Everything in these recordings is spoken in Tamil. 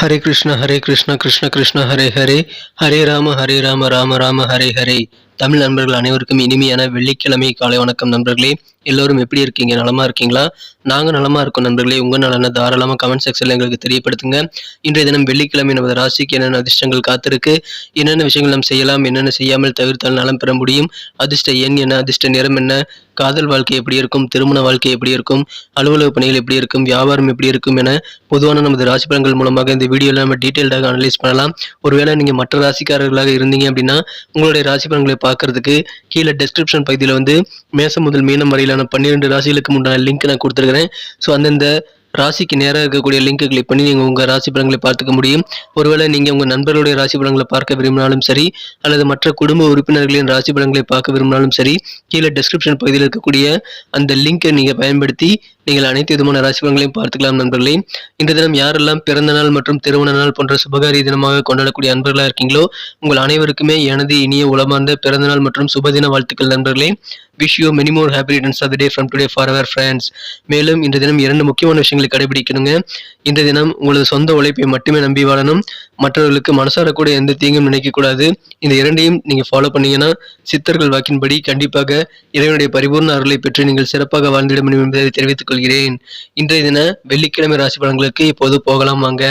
ஹரே கிருஷ்ண கிருஷ்ண கிருஷ்ண ஹரே ஹரே, ஹரே ராம ராம ராம ஹரே ஹரே. தமிழ் நண்பர்கள் அனைவருக்கும் இனிமையான வெள்ளிக்கிழமை காலை வணக்கம் நண்பர்களே. எல்லோரும் எப்படி இருக்கீங்க? நலமா இருக்கீங்களா? நாங்க நலமா இருக்கோம் நண்பர்களே. உங்க நலனை தாராளமா கமெண்ட் செக்ஷன்ல எங்களுக்கு தெரியப்படுத்துங்க. இன்றைய தினம் வெள்ளிக்கிழமை நமது ராசிக்கு என்னென்ன அதிர்ஷ்டங்கள் காத்திருக்கு, என்னென்ன விஷயங்கள் நாம் செய்யலாம், என்னென்ன செய்யாமல் தவிர்த்தால் நலம் பெற முடியும், அதிர்ஷ்ட எண் என்ன, அதிர்ஷ்ட நிறம் என்ன, காதல் வாழ்க்கை எப்படி இருக்கும், திருமண வாழ்க்கை எப்படி இருக்கும், அலுவலக பணிகள் எப்படி இருக்கும், வியாபாரம் எப்படி இருக்கும் என பொதுவான நமது ராசி பலன்கள் மூலமாக இந்த வீடியோவில் நம்ம டீட்டெயில்டாக அனலைஸ் பண்ணலாம். ஒருவேளை நீங்கள் மற்ற ராசிக்காரர்களாக இருந்தீங்க அப்படின்னா உங்களுடைய ராசி பலன்களை பார்க்கறதுக்கு கீழே டெஸ்கிரிப்ஷன் பகுதியில் வந்து மேசம் முதல் மீனம் வரையிலான 12 ராசிகளுக்கு முன்னாடி லிங்க் நான் கொடுத்துருக்கிறேன். ஸோ அந்தந்த ராசிக்கு நேராக இருக்கக்கூடிய லிங்கை கிளிக் பண்ணி நீங்கள் உங்கள் ராசி பலன்களை பார்த்துக்க முடியும். ஒருவேளை நீங்கள் உங்கள் நண்பர்களுடைய ராசி பலன்களை பார்க்க விரும்பினாலும் சரி, அல்லது மற்ற குடும்ப உறுப்பினர்களின் ராசி பலன்களை பார்க்க விரும்பினாலும் சரி, கீழே டெஸ்கிரிப்ஷன் பகுதியில் இருக்கக்கூடிய அந்த லிங்கை நீங்கள் பயன்படுத்தி நீங்கள் அனைத்து விதமான ராசி பலன்களையும் பார்த்துக்கலாம் நண்பர்களே. இந்த தினம் யாரெல்லாம் பிறந்த நாள் மற்றும் திருமண நாள் போன்ற சுபகாரிய தினமாக கொண்டாடக்கூடிய அன்பர்களாக இருக்கீங்களோ உங்கள் அனைவருக்குமே எனது இனிய உளமார்ந்த பிறந்த நாள் மற்றும் சுபதின வாழ்த்துக்கள் நண்பர்களே. Wish you many more happy returns of the day from today for our friends. மேலும் இந்த தினம் 2 முக்கியமான விஷயங்களை கடைபிடிக்கணுங்க. இந்த தினம் உங்களது சொந்த உழைப்பை மட்டுமே நம்பி வாழணும். மற்றவர்களுக்கு மனசார கூட எந்த தீங்கும் நினைக்கக்கூடாது. இந்த 2ஐயும் நீங்கள் ஃபாலோ பண்ணீங்கன்னா சித்தர்கள் வாக்கின்படி கண்டிப்பாக இறைவனுடைய பரிபூர்ண அருளை பெற்று நீங்கள் சிறப்பாக வாழ்ந்திட முடியும் என்பதை தெரிவித்துக் கொள்கிறேன். இன்றைய தின வெள்ளிக்கிழமை ராசி பலன்களுக்கு இப்போது போகலாம் வாங்க.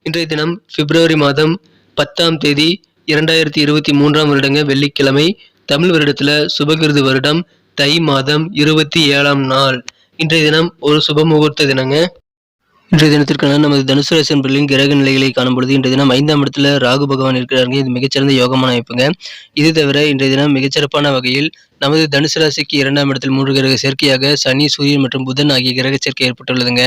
இன்றைய தினம் பிப்ரவரி மாதம் 10ஆம் தேதி 2023ஆம் வருடங்க வெள்ளிக்கிழமை. தமிழ் வருடத்துல சுபகிருது வருடம் தை மாதம் 27ஆம் நாள். இன்றைய தினம் ஒரு சுப முகூர்த்த தினங்க. இன்றைய தினத்திற்கான நமது தனுசு ராசி நண்பர்களின் கிரக நிலைகளை காணும்பொழுது இன்றைய தினம் 5ஆம் இடத்துல ராகு பகவான் இருக்கிறாருங்க. இது மிகச்சிறந்த யோகமான அமைப்புங்க. இது தவிர இன்றைய தினம் மிகச்சிறப்பான வகையில் நமது தனுசு ராசிக்கு 2ஆம் இடத்தில் 3 கிரக சேர்க்கையாக சனி, சூரியன் மற்றும் புதன் ஆகிய கிரக சேர்க்கை ஏற்பட்டுள்ளதுங்க.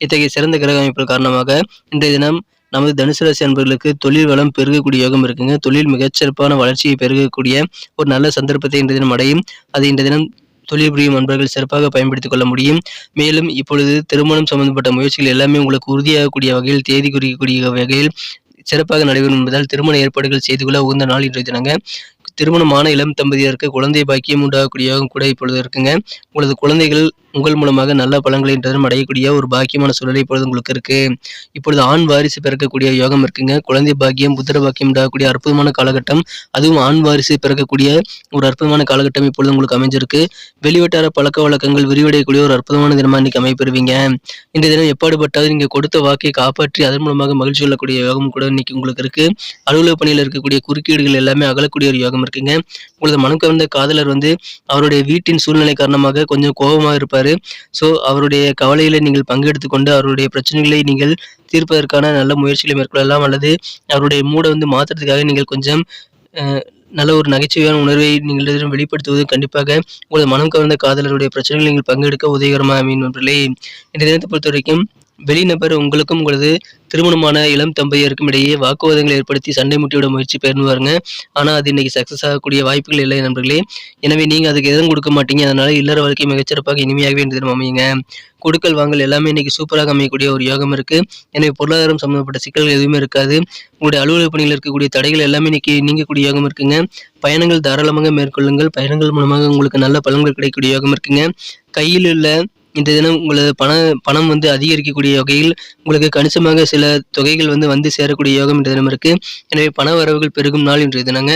இத்தகைய சிறந்த கிரக அமைப்பு காரணமாக இன்றைய தினம் நமது தனுசு ராசி அன்பர்களுக்கு தொழில் வளம் பெருகக்கூடிய யோகம் இருக்குங்க. தொழில் மிகச்சிறப்பான வளர்ச்சியை பெருகக்கூடிய ஒரு நல்ல சந்தர்ப்பத்தை இன்றைய தினம் அடையும். அது இன்றைய தினம் தொழில் புரியும் அன்பர்கள் சிறப்பாக பயன்படுத்திக் கொள்ள முடியும். மேலும் இப்பொழுது திருமணம் சம்பந்தப்பட்ட முயற்சிகள் எல்லாமே உங்களுக்கு உறுதியாகக்கூடிய வகையில், தேதி குறிக்கக்கூடிய வகையில் சிறப்பாக நடைபெறும் என்பதால் திருமண ஏற்பாடுகள் செய்து கொள்ள உகந்த நாள் இன்றைய தினங்க. திருமணமான இளம் தம்பதியருக்கு குழந்தை பாக்கியம் உண்டாகக்கூடிய யோகம் கூட இப்பொழுது இருக்குங்க. உங்களது குழந்தைகள் உங்கள் மூலமாக நல்ல பலன்களை இன்றும் அடையக்கூடிய ஒரு பாக்கியமான சூழலை இப்பொழுது உங்களுக்கு இருக்கு. இப்பொழுது ஆண் வாரிசு பிறக்கக்கூடிய யோகம் இருக்குங்க. குழந்தை பாக்கியம், புத்திர பாக்கியம் உண்டாகக்கூடிய அற்புதமான காலகட்டம். அதுவும் ஆண் வாரிசு பிறக்கக்கூடிய ஒரு அற்புதமான காலகட்டம் இப்பொழுது உங்களுக்கு அமைஞ்சிருக்கு. வெளிவட்டார பழக்க வழக்கங்கள் விரிவடையக்கூடிய ஒரு அற்புதமான தினமா இன்னைக்கு அமைப்பெறுவீங்க. இந்த தினம் எப்பாடுபட்டாவது நீங்க கொடுத்த வாக்கை காப்பாற்றி அதன் மூலமாக மகிழ்ச்சி கொள்ளக்கூடிய யோகம் கூட இன்னைக்கு உங்களுக்கு இருக்கு. அலுவலக பணியில் இருக்கக்கூடிய குறுக்கீடுகள் எல்லாமே அகலக்கூடிய ஒரு யோகம் இருக்குங்க. உங்களது மனம் கவர்ந்த காதலர் வந்து அவருடைய வீட்டின் சூழ்நிலை காரணமாக கொஞ்சம் கோபமாக இருப்பார். ஸோ அவருடைய கவலையில நீங்கள் பங்கெடுத்துக் கொண்டு அவருடைய பிரச்சனைகளை நீங்கள் தீர்ப்பதற்கான நல்ல முயற்சிகளை மேற்கொள்ளலாம். அல்லது அவருடைய மூடை வந்து மாற்றுறதுக்காக நீங்கள் கொஞ்சம் நல்ல ஒரு நகைச்சுவையான உணர்வை நீங்கள் வெளிப்படுத்துவது கண்டிப்பாக உங்களது மனம் கவர்ந்த காதலருடைய பிரச்சனைகளை நீங்கள் பங்கெடுக்க உதவிகரமாக அமையும் நண்பர்களே. இந்த தினத்தை பொறுத்த வரைக்கும் வெளிநபர் உங்களுக்கும் உங்களது திருமணமான இளம் தம்பதியருக்கும் இடையே வாக்குவாதங்களை ஏற்படுத்தி சண்டை முட்டியோட முயற்சி பண்ணுவாருங்க. ஆனால் அது இன்னைக்கு சக்ஸஸ் ஆகக்கூடிய வாய்ப்புகள் இல்லை நண்பர்களே. எனவே நீங்கள் அதுக்கு எதுவும் கொடுக்க மாட்டீங்க. அதனால இல்லற வாழ்க்கை மிகச்சிறப்பாக இனிமையாகவே இந்த தினம் அமையுங்க. கொடுக்கல் வாங்கல் எல்லாமே இன்னைக்கு சூப்பராக அமையக்கூடிய ஒரு யோகம் இருக்கு. எனவே பொருளாதாரம் சம்பந்தப்பட்ட சிக்கல்கள் எதுவுமே இருக்காது. உங்களுடைய அலுவலக பணியில் இருக்கக்கூடிய தடைகள் எல்லாமே இன்னைக்கு நீங்கக்கூடிய யோகம் இருக்குங்க. பயணங்கள் தாராளமாக மேற்கொள்ளுங்கள். பயணங்கள் மூலமாக உங்களுக்கு நல்ல பலன்கள் கிடைக்கக்கூடிய யோகம் இருக்குங்க. கையில் உள்ள இந்த தினம் உங்களது பணம் வந்து அதிகரிக்கக்கூடிய வகையில் உங்களுக்கு கணிசமாக சில தொகைகள் வந்து சேரக்கூடிய யோகம் இந்த தினம் இருக்கு. எனவே பண வரவுகள் பெருகும் நாள் இன்றைய தினங்க.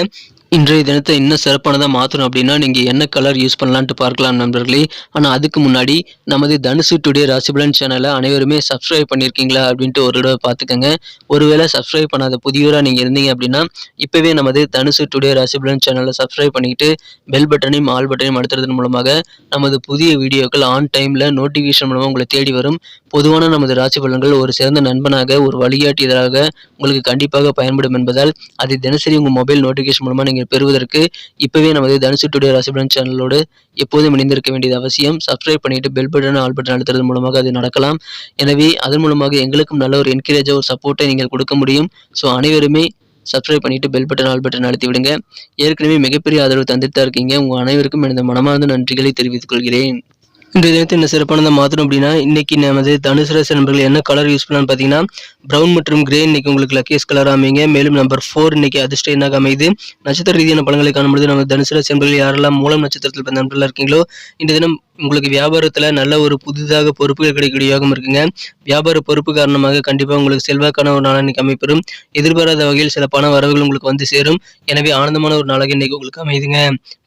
இன்றைய தினத்தை இன்னும் சிறப்பானதாக மாற்றணும் அப்படின்னா நீங்கள் என்ன கலர் யூஸ் பண்ணலான்ட்டு பார்க்கலாம் நண்பர்களே. ஆனால் அதுக்கு முன்னாடி நமது தனுசு டுடே ராசிபலன் சேனலை அனைவருமே சப்ஸ்கிரைப் பண்ணியிருக்கீங்களா அப்படின்ட்டு ஒரு தடவை பார்த்துக்கோங்க. ஒருவேளை சப்ஸ்கிரைப் பண்ணாத புதியவராக நீங்கள் இருந்தீங்க அப்படின்னா இப்போவே நமது தனுசு டுடே ராசிபலன் சேனலை சப்ஸ்கிரைப் பண்ணிக்கிட்டு பெல் பட்டனையும் ஆல் பட்டனையும் அழுத்துறதன் மூலமாக நமது புதிய வீடியோக்கள் ஆன் டைமில் நோட்டிஃபிகேஷன் மூலமாக உங்களை தேடி வரும். பொதுவான நமது ராசி பலன்கள் ஒரு சிறந்த நண்பனாக, ஒரு வழிகாட்டியதாக உங்களுக்கு கண்டிப்பாக பயன்படும் என்பதால் அதை தினசரி உங்கள் மொபைல் நோட்டிஃபிகேஷன் மூலமாக நீங்கள் பெறுவதற்கு இப்பவே நமது தனுசு டுடே ராசிபலன் சேனலோடு எப்போதும் இணைந்திருக்க வேண்டியது அவசியம். சப்ஸ்கிரைப் பண்ணிட்டு பெல் பட்டன் ஆல் பட்டன் அழுத்துறது மூலமாக அது நடக்கலாம். எனவே அதன் மூலமாக எங்களுக்கும் நல்ல ஒரு என்கரேஜாக ஒரு சப்போர்ட்டை நீங்கள் கொடுக்க முடியும். ஸோ அனைவருமே சப்ஸ்கிரைப் பண்ணிட்டு பெல் பட்டன் ஆல் பட்டன் அழுத்தி விடுங்க. ஏற்கனவே மிகப்பெரிய ஆதரவு தந்துட்டு தான் இருக்கீங்க. உங்கள் அனைவருக்கும் எனது மனமார்ந்த நன்றிகளை தெரிவித்துக் கொள்கிறேன். இன்றைய தினத்தை என்ன சிறப்பானதா மாத்தணும் அப்படின்னா, இன்னைக்கு நமது தனுசு ராசி நண்பர்கள் என்ன கலர் யூஸ் பண்ணலாம்னு பார்த்தீங்கன்னா, ப்ரவுன் மற்றும் கிரே இன்னைக்கு உங்களுக்கு லக்கியஸ்ட் கலரா அமையுங்க. மேலும் நம்பர் 4 இன்னைக்கு அதிர்ஷ்ட எண்ணாக அமையுது. நட்சத்திர ரீதியான பலன்களை காணும்பொழுது நம்ம தனுசு ராசி நண்பர்கள் யாரெல்லாம் மூலம் நட்சத்திரத்தில் பிறந்த நண்பர்களா இருக்கீங்களோ, இந்த தினம் உங்களுக்கு வியாபாரத்துல நல்ல ஒரு புதிதாக பொறுப்புகள் கிடைக்கக்கூடிய யோகம் இருக்குங்க. வியாபார பொறுப்பு காரணமாக கண்டிப்பா உங்களுக்கு செல்வாக்கான ஒரு நாளா இன்னைக்கு அமைப்பெறும். எதிர்பாராத வகையில் சில பண வரவுகள் உங்களுக்கு வந்து சேரும். எனவே ஆனந்தமான ஒரு நாளாக இன்னைக்கு உங்களுக்கு அமையுதுங்க.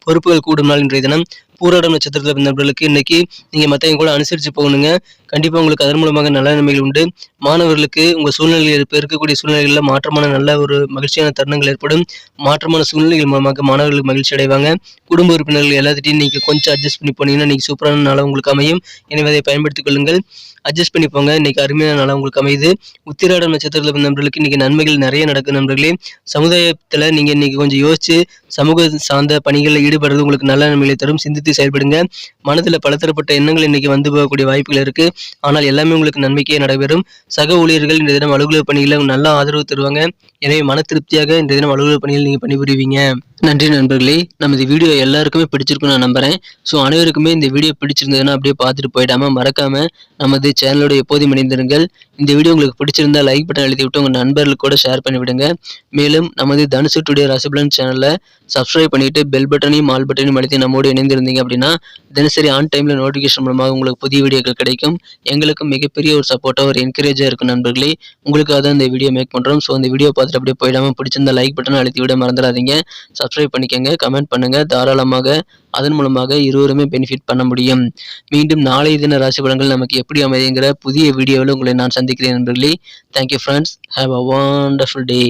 பொறுப்புகள் கூடும் நாள் இன்றைய தினம். பூராடம் நட்சத்திரத்தில் பிறந்த நண்பர்களுக்கு இன்னைக்கு நீங்க மத்தவங்க கூட அனுசரிச்சு போகணுங்க. கண்டிப்பா உங்களுக்கு அதன் மூலமாக நல்ல நன்மைகள் உண்டு. மாணவர்களுக்கு உங்க சூழ்நிலையில் இப்ப இருக்கக்கூடிய சூழ்நிலைகள்ல மாற்றமான நல்ல ஒரு மகிழ்ச்சியான தருணங்கள் ஏற்படும். மாற்றமான சூழ்நிலைகள் மூலமாக மாணவர்களுக்கு மகிழ்ச்சி அடைவாங்க. குடும்ப உறுப்பினர்கள் எல்லாத்திட்டையும் நீங்க கொஞ்சம் அட்ஜஸ்ட் பண்ணி போனீங்கன்னா இன்னைக்கு சூப்பரான நாளா உங்களுக்கு அமையும். எனவே அதை பயன்படுத்திக் கொள்ளுங்கள். அட்ஜஸ்ட் பண்ணி போங்க. இன்னைக்கு அருமையான நாளா உங்களுக்கு அமையுது. உத்திராடம் நட்சத்திரத்தில் பிறந்த நண்பர்களுக்கு இன்னைக்கு நன்மைகள் நிறைய நடக்கும் நண்பர்களே. சமுதாயத்துல நீங்க இன்னைக்கு கொஞ்சம் யோசிச்சு சமூக சார்ந்த பணிகளில் ஈடுபடுறது உங்களுக்கு நல்ல நன்மைகளை தரும். சிந்தித்து செயல்படுங்க. மனதுல பலதரப்பட்ட எண்ணங்கள் இன்னைக்கு வந்து போகக்கூடிய வாய்ப்புகள் இருக்கு. ஆனால் எல்லாமே உங்களுக்கு நன்மைக்கே நடைபெறும். சக ஊழியர்கள் இந்த தினம் அலுவலக பணிகளை நல்ல ஆதரவு தருவாங்க. எனவே மன திருப்தியாக இந்த தினம் அலுவலக பணிகள் நீங்க பணிபுரிவீங்க. நன்றி நண்பர்களே. நமது வீடியோ எல்லாருக்குமே பிடிச்சிருக்கும் நான் நம்புறேன். ஸோ அனைவருக்குமே இந்த வீடியோ பிடிச்சிருந்ததுன்னா அப்படியே பார்த்துட்டு போயிடாம மறக்காம நமது சேனலோட எப்போதும் இணைந்திருங்கள். இந்த வீடியோ உங்களுக்கு பிடிச்சிருந்தா லைக் பட்டன் அழுத்தி விட்டு உங்க நண்பர்களுக்கு கூட ஷேர் பண்ணி விடுங்க. மேலும் நமது தனுசு டுடே ராசிபலன் சேனலை சப்ஸ்கிரைப் பண்ணிட்டு பெல் பட்டனையும் ஆல் பட்டனையும் அழுத்தி நம்மோடு இணைந்திருந்தீங்க அப்படின்னா தினசரி ஆன் டைம்ல நோட்டிஃபிகேஷன் மூலமாக உங்களுக்கு புதிய வீடியோக்கள் கிடைக்கும். எங்களுக்கும் மிகப்பெரிய ஒரு சப்போர்ட்டா ஒரு என்கரேஜா இருக்கும் நண்பர்களே. உங்களுக்காக தான் இந்த வீடியோ மேக் பண்றோம். ஸோ இந்த வீடியோ பார்த்துட்டு அப்படியே போயிடாம பிடிச்சிருந்தா லைக் பட்டனை அழுத்தி விட மறந்துடாதீங்க. சப்ஸ்கிரைப் பண்ணிக்கங்க, கமெண்ட் பண்ணுங்க. தாராளமாக அதன் மூலமாக இருவருமே பெனிஃபிட் பண்ண முடியும். மீண்டும் நாளைய தின ராசி பலன்கள் நமக்கு எப்படி அமையுங்கிற புதிய வீடியோவில் உங்களை நான் சந்திக்கிறேன் நண்பர்களே. Thank you friends. Have a wonderful day.